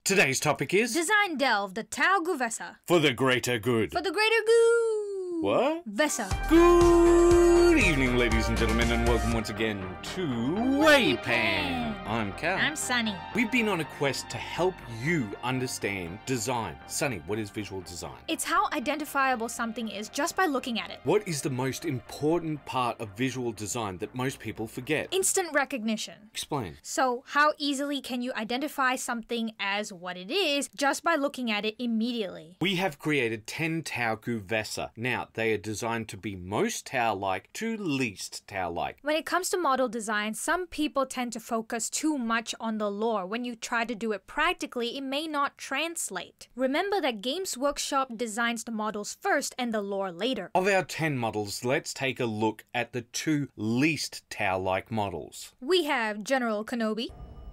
Today's topic is Design Delve, the Tau Gue'vesa. For the greater good. For the greater good. What? Vesa. Good evening, ladies and gentlemen, and welcome once again to Waypan. I'm Cal. I'm Sunny. We've been on a quest to help you understand design. Sunny, what is visual design? It's how identifiable something is just by looking at it. What is the most important part of visual design that most people forget? Instant recognition. Explain. So, how easily can you identify something as what it is just by looking at it immediately? We have created 10 Tau Gue'vesa. Now, they are designed to be most Tau-like to least Tau-like. When it comes to model design, some people tend to focus too much on the lore. When you try to do it practically, it may not translate. Remember that Games Workshop designs the models first and the lore later. Of our 10 models, let's take a look at the 2 least Tau-like models. We have General Kenobi.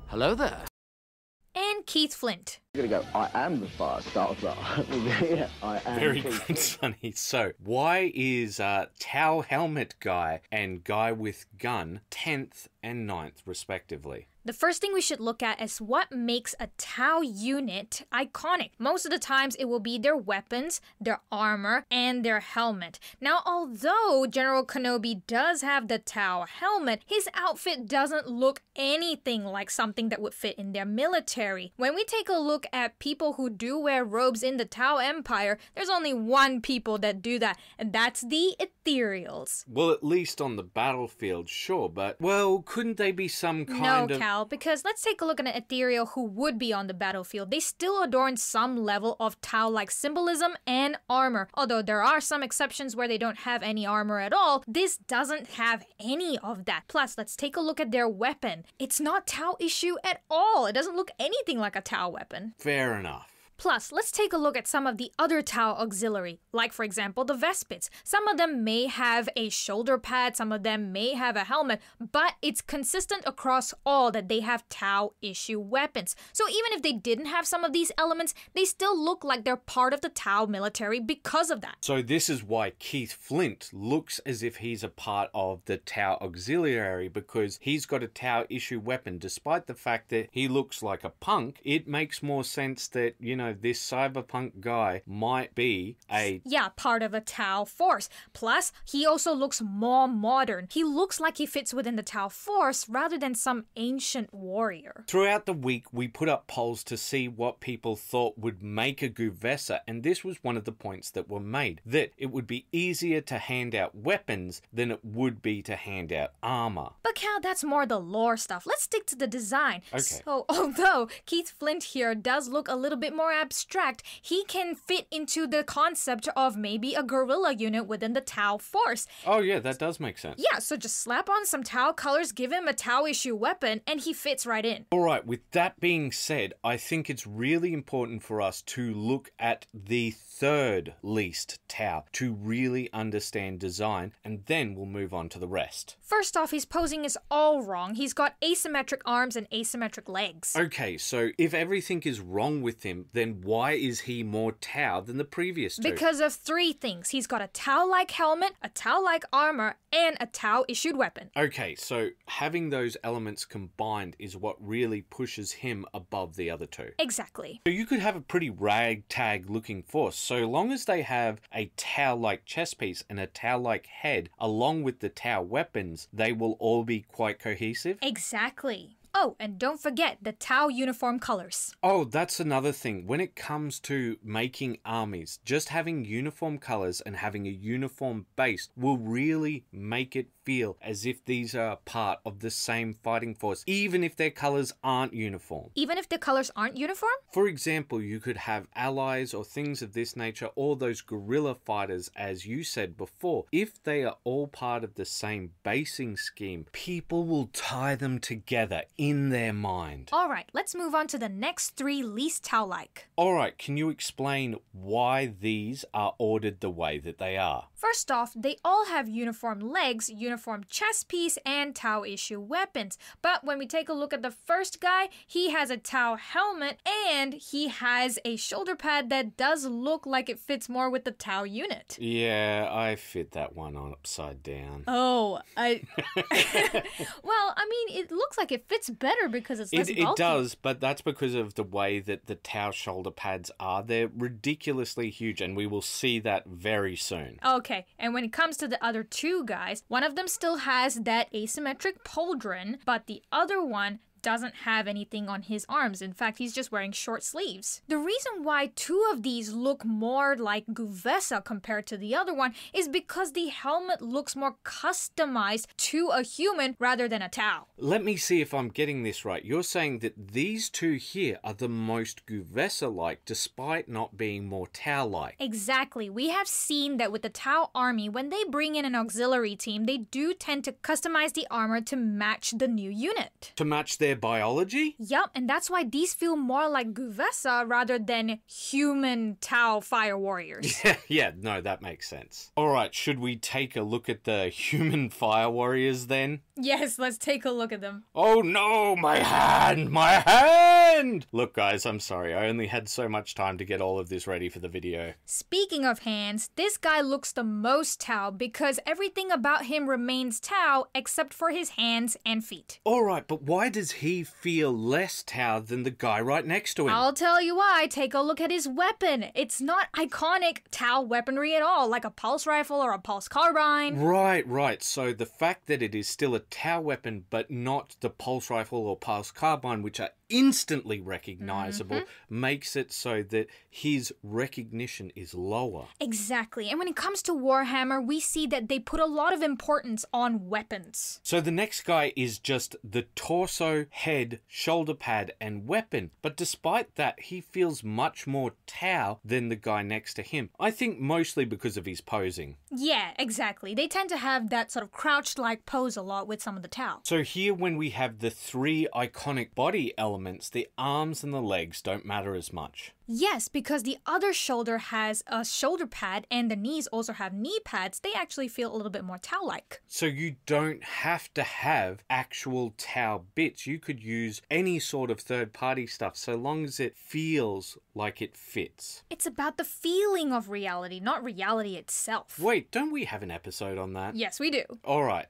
Hello there. And Keith Flint. You're gonna go, I am the fire starter. Yeah, I am. Very good, Sunny. So, why is Tau Helmet Guy and Guy with Gun 10th and 9th, respectively? The first thing we should look at is what makes a Tau unit iconic. Most of the times it will be their weapons, their armor, and their helmet. Now, although General Kenobi does have the Tau helmet, his outfit doesn't look anything like something that would fit in their military. When we take a look at people who do wear robes in the Tau Empire, there's only one people that do that, and that's the Ethereals. Well, at least on the battlefield, sure, but, well, couldn't they be some kind of... No, Cal, because let's take a look at an Ethereal who would be on the battlefield. They still adorn some level of Tau-like symbolism and armor. Although there are some exceptions where they don't have any armor at all, this doesn't have any of that. Plus, let's take a look at their weapon. It's not Tau issue at all. It doesn't look anything like a Tau weapon. Fair enough. Plus, let's take a look at some of the other Tau auxiliary, like for example the Vespids. Some of them may have a shoulder pad, some of them may have a helmet, but it's consistent across all that they have Tau issue weapons. So even if they didn't have some of these elements, they still look like they're part of the Tau military because of that. So this is why Keith Flint looks as if he's a part of the Tau auxiliary, because he's got a Tau issue weapon. Despite the fact that he looks like a punk, it makes more sense that, you know, this cyberpunk guy might be part of a Tau force. Plus, he also looks more modern. He looks like he fits within the Tau force rather than some ancient warrior. Throughout the week, we put up polls to see what people thought would make a Gue'vesa, and this was one of the points that were made, that it would be easier to hand out weapons than it would be to hand out armor. But Cal, that's more the lore stuff. Let's stick to the design. Okay. So, although Keith Flint here does look a little bit more abstract, he can fit into the concept of maybe a guerrilla unit within the Tau force. Oh yeah, that does make sense. Yeah, so just slap on some Tau colors, give him a Tau issue weapon, and he fits right in. Alright, with that being said, I think it's really important for us to look at the third least Tau to really understand design, and then we'll move on to the rest. First off, his posing is all wrong. He's got asymmetric arms and asymmetric legs. Okay, so if everything is wrong with him, then why is he more Tau than the previous two? Because of 3 things. He's got a Tau-like helmet, a Tau-like armor, and a Tau-issued weapon. Okay, so having those elements combined is what really pushes him above the other 2. Exactly. So you could have a pretty ragtag looking force, so long as they have a Tau-like chest piece and a Tau-like head, along with the Tau weapons, they will all be quite cohesive. Exactly. Oh, and don't forget the Tau uniform colors. Oh, that's another thing. When it comes to making armies, just having uniform colors and having a uniform base will really make it feel as if these are part of the same fighting force, even if their colors aren't uniform. Even if the colors aren't uniform? For example, you could have allies or things of this nature, or those guerrilla fighters, as you said before. If they are all part of the same basing scheme, people will tie them together in their mind. Alright, let's move on to the next 3 least Tau-like. Alright, can you explain why these are ordered the way that they are? First off, they all have uniform legs, uniform uniform chest piece and Tau issue weapons. But when we take a look at the first guy, he has a Tau helmet and he has a shoulder pad that does look like it fits more with the Tau unit. Yeah, I fit that one on upside down. Oh, well, I mean, it looks like it fits better because it's less bulky. It does, but that's because of the way that the Tau shoulder pads are. They're ridiculously huge, and we will see that very soon. Okay, and when it comes to the other two guys, one of them still has that asymmetric pauldron, but the other one doesn't have anything on his arms. In fact, he's just wearing short sleeves. The reason why two of these look more like Gue'vesa compared to the other one is because the helmet looks more customized to a human rather than a Tau. Let me see if I'm getting this right. You're saying that these two here are the most Gue'vesa-like despite not being more Tau-like. Exactly. We have seen that with the Tau army, when they bring in an auxiliary team, they do tend to customize the armor to match the new unit. To match their biology? Yup, and that's why these feel more like Gue'vesa rather than human Tau fire warriors. Yeah, no, that makes sense. Alright, should we take a look at the human fire warriors then? Yes, let's take a look at them. Oh no, my hand! My hand! Look guys, I'm sorry, I only had so much time to get all of this ready for the video. Speaking of hands, this guy looks the most Tau because everything about him remains Tau except for his hands and feet. Alright, but why does he feel less Tau than the guy right next to him? I'll tell you why. Take a look at his weapon. It's not iconic Tau weaponry at all, like a pulse rifle or a pulse carbine. Right. So the fact that it is still a Tau weapon, but not the pulse rifle or pulse carbine, which are instantly recognizable, makes it so that his recognition is lower. Exactly. And when it comes to Warhammer, we see that they put a lot of importance on weapons. So the next guy is just the torso, head, shoulder pad, and weapon. But despite that, he feels much more Tau than the guy next to him. I think mostly because of his posing. Yeah, exactly. They tend to have that sort of crouched-like pose a lot with some of the Tau. So here when we have the three iconic body elements, the arms and the legs don't matter as much. Yes, because the other shoulder has a shoulder pad and the knees also have knee pads. They actually feel a little bit more Tau-like. So you don't have to have actual Tau bits. You could use any sort of third-party stuff so long as it feels like it fits. It's about the feeling of reality, not reality itself. Wait, don't we have an episode on that? Yes, we do. Alright,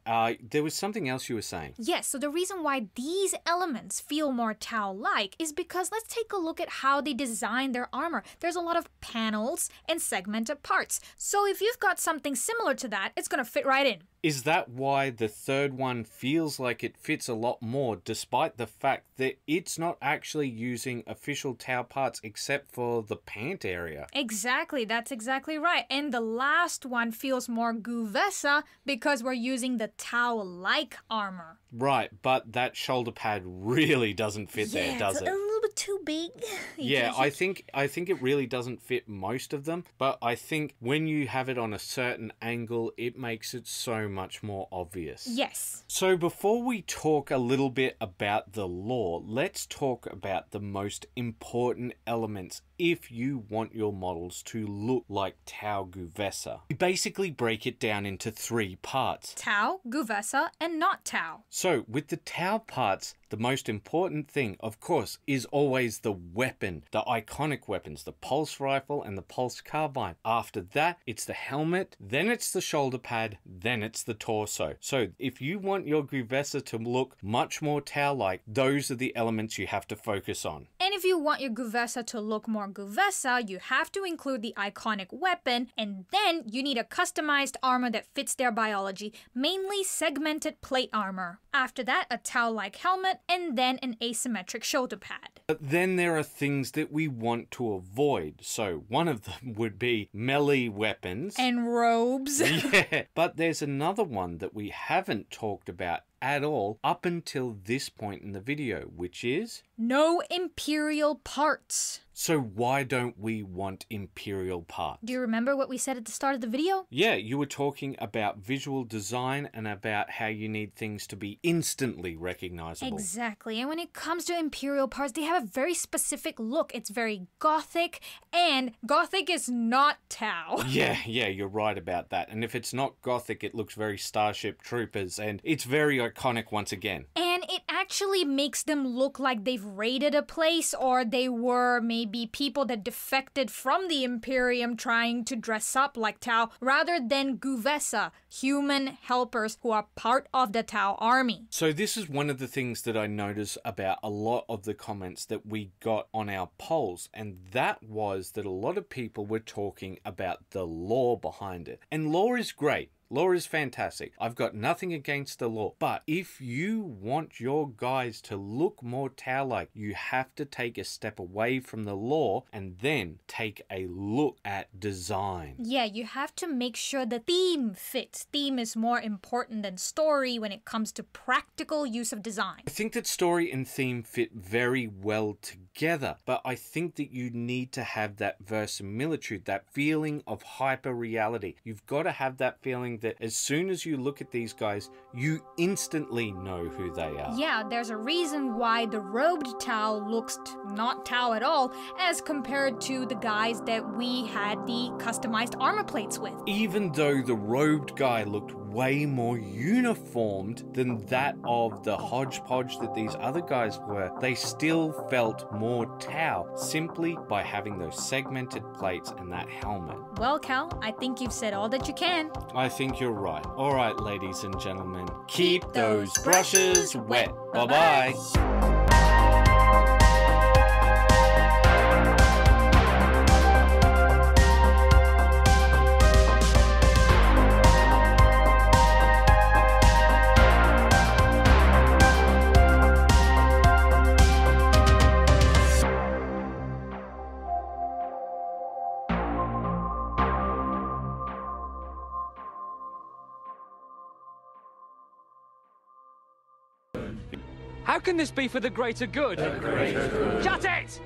there was something else you were saying. Yes, so the reason why these elements feel more Tau-like is because let's take a look at how they design their armor. There's a lot of panels and segmented parts. So if you've got something similar to that, it's going to fit right in. Is that why the third one feels like it fits a lot more, despite the fact that it's not actually using official Tau parts except for the pant area? Exactly, that's exactly right. And the last one feels more Gue'vesa because we're using the Tau-like armor. Right, but that shoulder pad really doesn't fit there, does it? A little bit too big. Yeah, I think it really doesn't fit most of them, but I think when you have it on a certain angle, it makes it so much more obvious. Yes. So before we talk a little bit about the lore, let's talk about the most important elements if you want your models to look like Tau Gue'vesa. We basically break it down into three parts. Tau, Gue'vesa, and not Tau. So with the Tau parts, the most important thing, of course, is always the weapon, the iconic weapons, the pulse rifle and the pulse carbine. After that, it's the helmet, then it's the shoulder pad, then it's the torso. So if you want your Gue'vesa to look much more Tau-like, those are the elements you have to focus on. And if you want your Gue'vesa to look more Gue'vesa, you have to include the iconic weapon, and then you need a customized armor that fits their biology, mainly segmented plate armor. After that, a Tau-like helmet, and then an asymmetric shoulder pad. But then there are things that we want to avoid. So one of them would be melee weapons. And robes. Yeah, but there's another one that we haven't talked about at all up until this point in the video, which is... no Imperial parts. So why don't we want Imperial parts? Do you remember what we said at the start of the video? Yeah, you were talking about visual design and about how you need things to be instantly recognizable. Exactly. And when it comes to Imperial parts, they have a very specific look. It's very gothic, and gothic is not Tau. Yeah, you're right about that. And if it's not gothic, it looks very Starship Troopers, and it's very iconic once again. And it actually makes them look like they've raided a place, or they were maybe people that defected from the Imperium trying to dress up like Tau, rather than Gue'vesa, human helpers who are part of the Tau army. So this is one of the things that I noticed about a lot of the comments that we got on our polls, and that was that a lot of people were talking about the lore behind it. And lore is great. Lore is fantastic. I've got nothing against the lore. But if you want your guys to look more Tau-like, you have to take a step away from the lore and then take a look at design. Yeah, you have to make sure the theme fits. Theme is more important than story when it comes to practical use of design. I think that story and theme fit very well together, but I think that you need to have that verisimilitude, that feeling of hyper reality. You've got to have that feeling that as soon as you look at these guys, you instantly know who they are. Yeah, there's a reason why the robed Tau looks not Tau at all as compared to the guys that we had the customized armor plates with. Even though the robed guy looked way more uniformed than that of the hodgepodge that these other guys were, they still felt more Tau simply by having those segmented plates and that helmet. Well, Cal, I think you've said all that you can. I think you're right. All right, ladies and gentlemen, keep those brushes wet. Bye-bye. How can this be for the greater good? The greater good. Shut it!